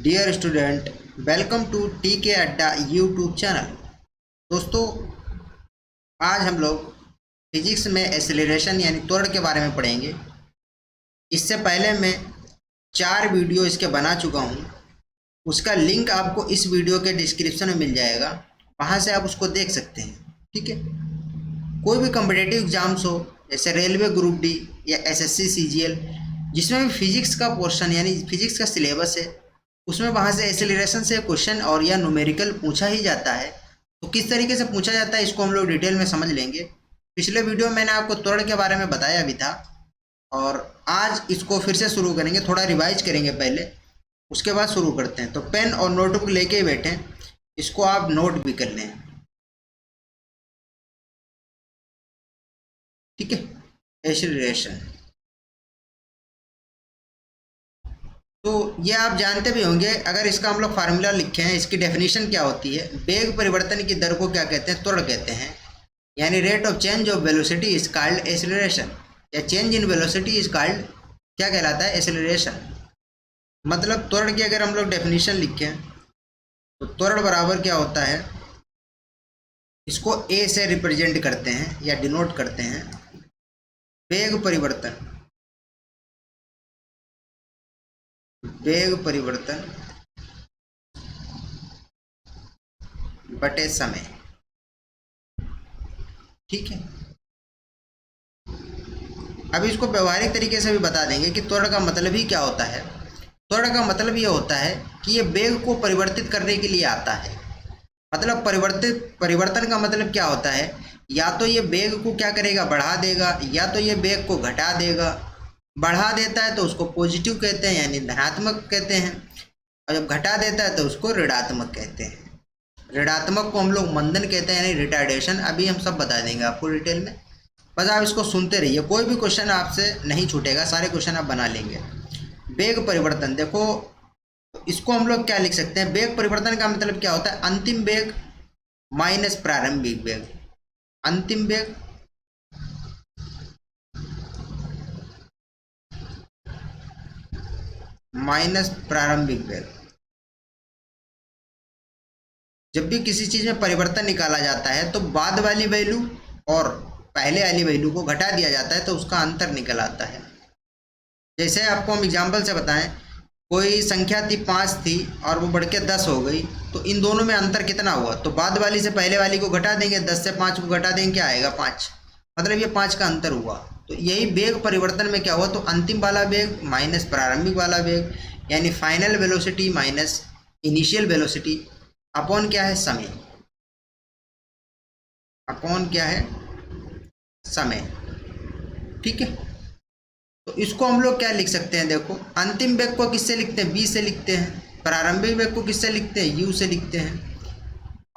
Dear student, welcome to टीके अड्डा YouTube channel. दोस्तों, आज हम लोग फिजिक्स में एक्सेलरेशन यानी त्वरण के बारे में पढ़ेंगे। इससे पहले मैं 4 वीडियो इसके बना चुका हूँ। उसका लिंक आपको इस वीडियो के डिस्क्रिप्शन में मिल जाएगा, वहाँ से आप उसको देख सकते हैं। ठीक है, कोई भी कॉम्पिटिटिव एग्जाम्स हो, जैसे रेलवे ग्रुप डी या एसएससी सीजीएल, जिसमें भी फिजिक्स का पोर्शन यानी फिजिक्स का सिलेबस है, उसमें वहाँ से एक्सेलरेशन से क्वेश्चन और या न्यूमेरिकल पूछा ही जाता है। तो किस तरीके से पूछा जाता है इसको हम लोग डिटेल में समझ लेंगे। पिछले वीडियो में मैंने आपको त्वरण के बारे में बताया भी था, और आज इसको फिर से शुरू करेंगे, थोड़ा रिवाइज करेंगे पहले, उसके बाद शुरू करते हैं। तो पेन और नोटबुक लेके ही बैठें, इसको आप नोट भी कर लें। ठीक है, एक्सेलरेशन तो ये आप जानते भी होंगे। अगर इसका हम लोग फार्मूला लिखे हैं, इसकी डेफिनेशन क्या होती है, वेग परिवर्तन की दर को क्या कहते हैं, त्वरण कहते हैं। यानी rate of change of velocity is called acceleration, या change in velocity is called क्या कहलाता है, एक्सेलरेशन। मतलब त्वरण की अगर हम लोग डेफिनेशन लिखें तो त्वरण बराबर क्या होता है, इसको ए से रिप्रेजेंट करते हैं या डिनोट करते हैं, वेग परिवर्तन बटे समय। ठीक है, अब इसको व्यवहारिक तरीके से भी बता देंगे कि त्वरण का मतलब ही क्या होता है। त्वरण का मतलब ये होता है कि ये वेग को परिवर्तित करने के लिए आता है। मतलब परिवर्तन का मतलब क्या होता है, या तो ये वेग को क्या करेगा, बढ़ा देगा, या तो ये वेग को घटा देगा। बढ़ा देता है तो उसको पॉजिटिव कहते हैं यानी धनात्मक कहते हैं, और जब घटा देता है तो उसको ऋणात्मक कहते हैं। ऋणात्मक को हम लोग मंदन कहते हैं यानी रिटार्डेशन। अभी हम सब बता देंगे आपको डिटेल में, बस आप इसको सुनते रहिए। कोई भी क्वेश्चन आपसे नहीं छूटेगा, सारे क्वेश्चन आप बना लेंगे। वेग परिवर्तन, देखो इसको हम लोग क्या लिख सकते हैं, वेग परिवर्तन का मतलब क्या होता है, अंतिम वेग माइनस प्रारंभिक वेग। अंतिम वेग माइनस प्रारंभिक वेग। जब भी किसी चीज में परिवर्तन निकाला जाता है तो बाद वाली वैल्यू और पहले वाली वैल्यू को घटा दिया जाता है, तो उसका अंतर निकल आता है। जैसे आपको हम एग्जाम्पल से बताएं, कोई संख्या थी 5 थी और वो बढ़ के 10 हो गई, तो इन दोनों में अंतर कितना हुआ, तो बाद वाली से पहले वाली को घटा देंगे, 10 से 5 को घटा देंगे, क्या आएगा, 5। मतलब ये 5 का अंतर हुआ। तो यही वेग परिवर्तन में क्या हुआ, तो अंतिम वाला वेग माइनस प्रारंभिक वाला वेग, यानी final velocity minus initial velocity upon क्या है, समय। अपॉन क्या है, समय। ठीक है, तो इसको हम लोग क्या लिख सकते हैं, देखो अंतिम वेग को किससे लिखते हैं, बी से लिखते हैं। प्रारंभिक वेग को किससे लिखते हैं, यू से लिखते हैं।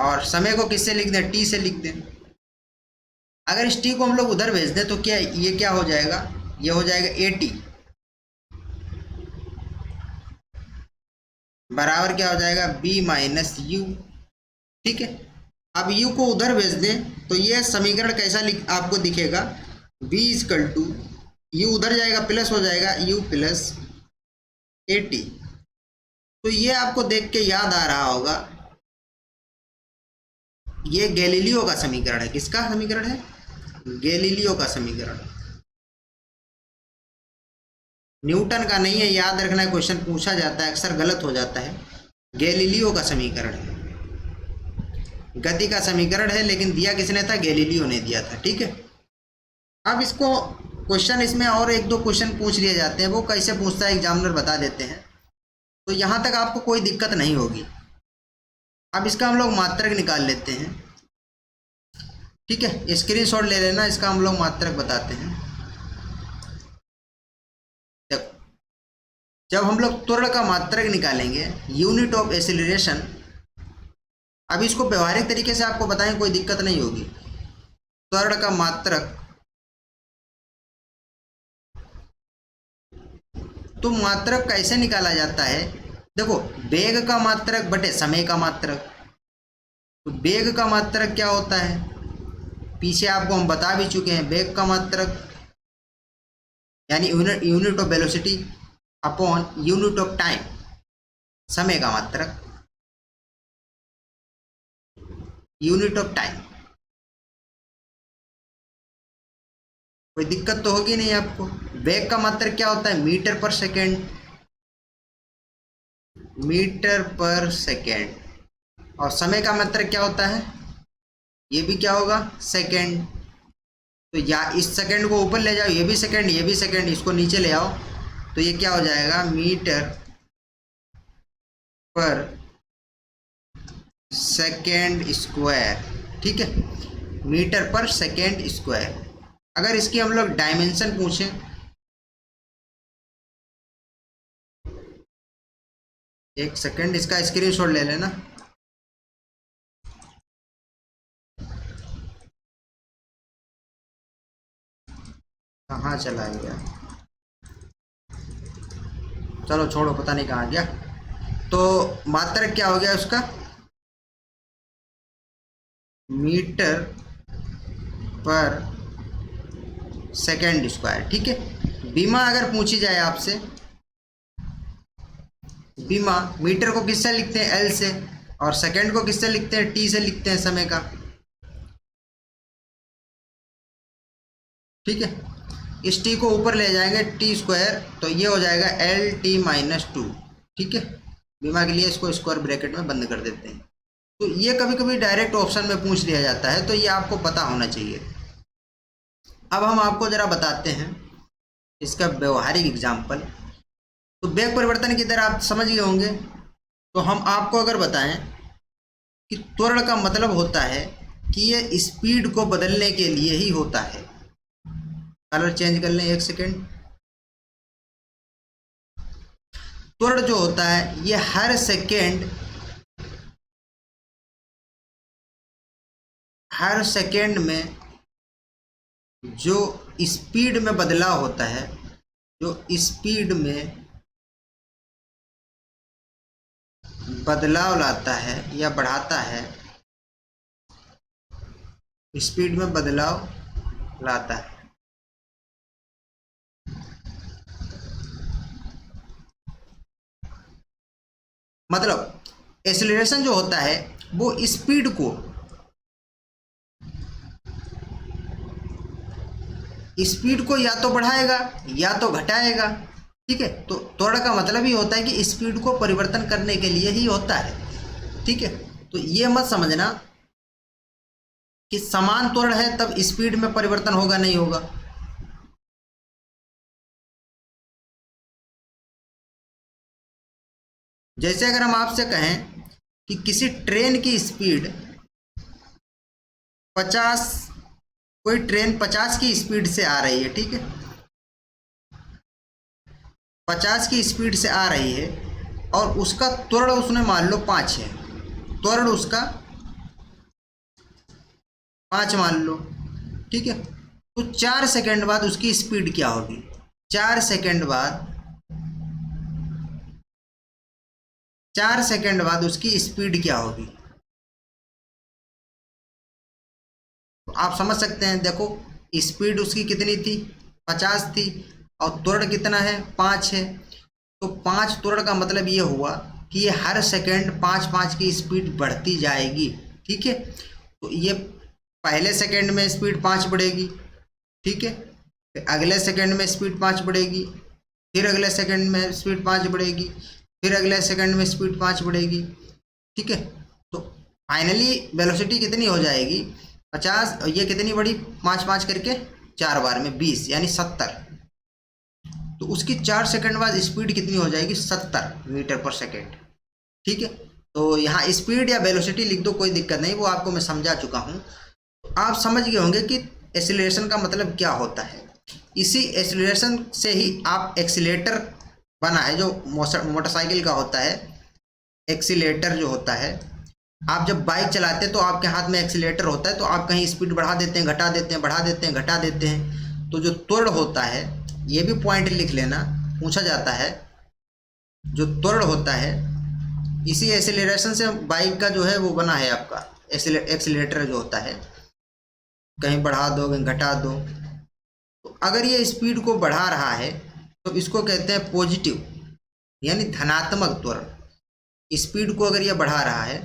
और समय को किससे लिखते हैं, टी से लिखते हैं। अगर इस टी को हम लोग उधर भेज दें तो क्या ये क्या हो जाएगा, ये हो जाएगा ए टी बराबर क्या हो जाएगा, बी माइनस यू। ठीक है, अब यू को उधर भेज दें तो ये समीकरण कैसा आपको दिखेगा, बी इजकल टू यू उधर जाएगा, प्लस हो जाएगा यू प्लस ए टी। तो ये आपको देख के याद आ रहा होगा, ये गैलीलियो का समीकरण है। किसका समीकरण है, गैलीलियो का समीकरण। न्यूटन का नहीं है, याद रखना है, क्वेश्चन पूछा जाता है, अक्सर गलत हो जाता है। गैलीलियो का समीकरण है, गति का समीकरण है, लेकिन दिया किसने था, गैलीलियो ने दिया था। ठीक है, अब इसको क्वेश्चन इसमें और 1-2 क्वेश्चन पूछ लिए जाते हैं, वो कैसे पूछता है एग्जामिनर बता देते हैं, तो यहाँ तक आपको कोई दिक्कत नहीं होगी। अब इसका हम लोग मात्रक निकाल लेते हैं। ठीक है, स्क्रीनशॉट ले लेना, इसका हम लोग मात्रक बताते हैं। जब हम लोग त्वरण का मात्रक निकालेंगे, यूनिट ऑफ एक्सेलरेशन, अब इसको व्यवहारिक तरीके से आपको बताएं, कोई दिक्कत नहीं होगी। त्वरण का मात्रक, तो मात्रक कैसे निकाला जाता है, देखो वेग का मात्रक बटे समय का मात्रक। तो वेग का मात्रक क्या होता है, पीछे आपको हम बता भी चुके हैं। वेग का मात्रक यानी unit of velocity upon unit of time. समय का मात्रक, यूनिट ऑफ टाइम। कोई दिक्कत तो होगी नहीं आपको। वेग का मात्रक क्या होता है? मीटर पर सेकेंड, मीटर पर सेकेंड। और समय का मात्रक क्या होता है? ये भी क्या होगा? सेकेंड। तो या इस सेकेंड को ऊपर ले जाओ, ये भी सेकेंड, ये भी सेकेंड, इसको नीचे ले आओ, तो ये क्या हो जाएगा? मीटर पर सेकेंड स्क्वायर। ठीक है, मीटर पर सेकेंड स्क्वायर। अगर इसकी हम लोग डायमेंशन पूछें, एक सेकेंड इसका स्क्रीनशॉट ले लेना। कहाँ चला गया? चलो छोड़ो, पता नहीं कहाँ गया। तो मात्रक क्या हो गया उसका? मीटर पर सेकेंड स्क्वायर। ठीक है। बीमा अगर पूछी जाए आपसे, बीमा मीटर को किससे लिखते हैं? एल से, और सेकेंड को किससे लिखते हैं? टी से लिखते हैं, समय का। ठीक है, इस टी को ऊपर ले जाएंगे टी स्क्वायर, तो ये हो जाएगा एल टी माइनस टू। ठीक है, बीमा के लिए इसको स्क्वायर ब्रैकेट में बंद कर देते हैं। तो ये कभी कभी डायरेक्ट ऑप्शन में पूछ लिया जाता है, तो ये आपको पता होना चाहिए। अब हम आपको जरा बताते हैं इसका व्यवहारिक एग्जाम्पल। तो वेग परिवर्तन की तरह आप समझ गए होंगे। तो हम आपको अगर बताएं कि त्वरण का मतलब होता है कि ये स्पीड को बदलने के लिए ही होता है। कलर चेंज कर लें, एक सेकेंड। त्वरण जो होता है ये हर सेकेंड में जो स्पीड में बदलाव होता है, जो स्पीड में बदलाव लाता है या बढ़ाता है, स्पीड में बदलाव लाता है। मतलब एक्सीलरेशन जो होता है वो स्पीड को या तो बढ़ाएगा या तो घटाएगा। ठीक है, तो त्वरण का मतलब ही होता है कि स्पीड को परिवर्तन करने के लिए ही होता है। ठीक है, तो ये मत समझना कि समान त्वरण है तब स्पीड में परिवर्तन होगा, नहीं होगा। जैसे अगर हम आपसे कहें कि किसी ट्रेन की स्पीड 50, कोई ट्रेन 50 की स्पीड से आ रही है। ठीक है, 50 की स्पीड से आ रही है और उसका त्वरण उसने मान लो 5 है, त्वरण उसका 5 मान लो। ठीक है, तो 4 सेकंड बाद उसकी स्पीड क्या होगी? 4 सेकंड बाद, 4 सेकंड बाद उसकी स्पीड क्या होगी? तो आप समझ सकते हैं। देखो, स्पीड उसकी कितनी थी? 50 थी, और त्वरण कितना है? 5 है। तो 5 त्वरण का मतलब ये हुआ कि ये हर सेकंड 5-5 की स्पीड बढ़ती जाएगी। ठीक है, तो ये पहले सेकंड में स्पीड 5 बढ़ेगी। ठीक है, फिर अगले सेकंड में स्पीड 5 बढ़ेगी, फिर अगले सेकंड में स्पीड 5 बढ़ेगी, फिर अगले सेकंड में स्पीड 5 बढ़ेगी। ठीक है, तो फाइनली वेलोसिटी कितनी हो जाएगी? 50, और ये कितनी बढ़ी? 5-5 करके 4 बार में 20, यानी 70। तो उसकी 4 सेकंड बाद स्पीड कितनी हो जाएगी? 70 मीटर पर सेकंड। ठीक है, तो यहाँ स्पीड या वेलोसिटी लिख दो, कोई दिक्कत नहीं, वो आपको मैं समझा चुका हूँ। तो आप समझ गए होंगे कि एक्सीलरेशन का मतलब क्या होता है। इसी एक्सीलरेशन से ही आप एक्सीलेटर बना है, जो मोटरसाइकिल का होता है। एक्सीलेटर जो होता है, आप जब बाइक चलाते हैं तो आपके हाथ में एक्सीलेटर होता है, तो आप कहीं स्पीड बढ़ा देते हैं, घटा देते हैं, बढ़ा देते हैं, घटा देते हैं। तो जो त्वरण होता है, ये भी पॉइंट लिख लेना, पूछा जाता है। जो त्वरण होता है, इसी एक्सीलरेशन से बाइक का जो है वो बना है आपका एक्सीलेटर जो होता है। कहीं बढ़ा दो, कहीं घटा दो। तो अगर ये स्पीड को बढ़ा रहा है तो इसको कहते हैं पॉजिटिव, यानी धनात्मक त्वरण। स्पीड को अगर ये बढ़ा रहा है,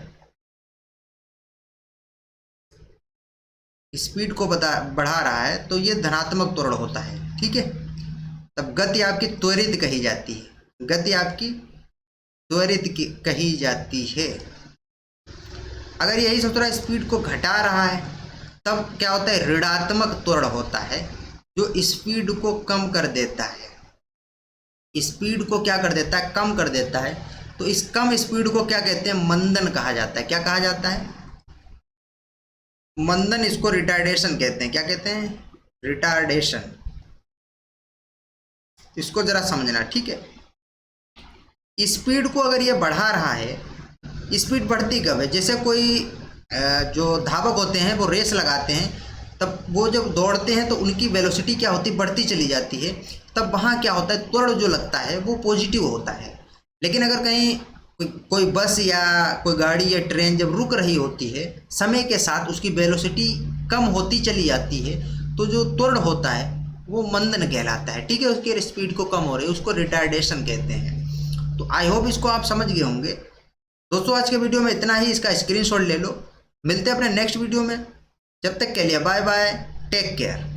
स्पीड को बढ़ा रहा है तो ये धनात्मक त्वरण होता है, ठीक है। तब गति आपकी त्वरित कही जाती है, गति आपकी त्वरित कही जाती है। अगर यही सोच रहा है स्पीड को घटा रहा है, तब क्या होता है, ऋणात्मक त्वरण होता है जो स्पीड को कम कर देता है। स्पीड को क्या कर देता है, कम कर देता है। तो इस कम स्पीड को क्या कहते हैं, मंदन कहा जाता है। क्या कहा जाता है, मंदन। इसको रिटार्डेशन कहते हैं। क्या कहते हैं, रिटार्डेशन। इसको जरा समझना, ठीक है। स्पीड को अगर ये बढ़ा रहा है, स्पीड बढ़ती कब है, जैसे कोई जो धावक होते हैं वो रेस लगाते हैं, तब वो जब दौड़ते हैं तो उनकी वेलोसिटी क्या होती है, बढ़ती चली जाती है। तब वहाँ क्या होता है, त्वरण जो लगता है वो पॉजिटिव होता है। लेकिन अगर कहीं कोई बस या कोई गाड़ी या ट्रेन जब रुक रही होती है, समय के साथ उसकी वेलोसिटी कम होती चली जाती है, तो जो त्वरण होता है वो मंदन कहलाता है, ठीक है। उसकी स्पीड को कम हो रही है, उसको रिटार्डेशन कहते हैं। तो आई होप इसको आप समझ गए होंगे। दोस्तों आज के वीडियो में इतना ही, इसका स्क्रीनशॉट ले लो। मिलते हैं अपने नेक्स्ट वीडियो में, जब तक के लिए बाय बाय, टेक केयर।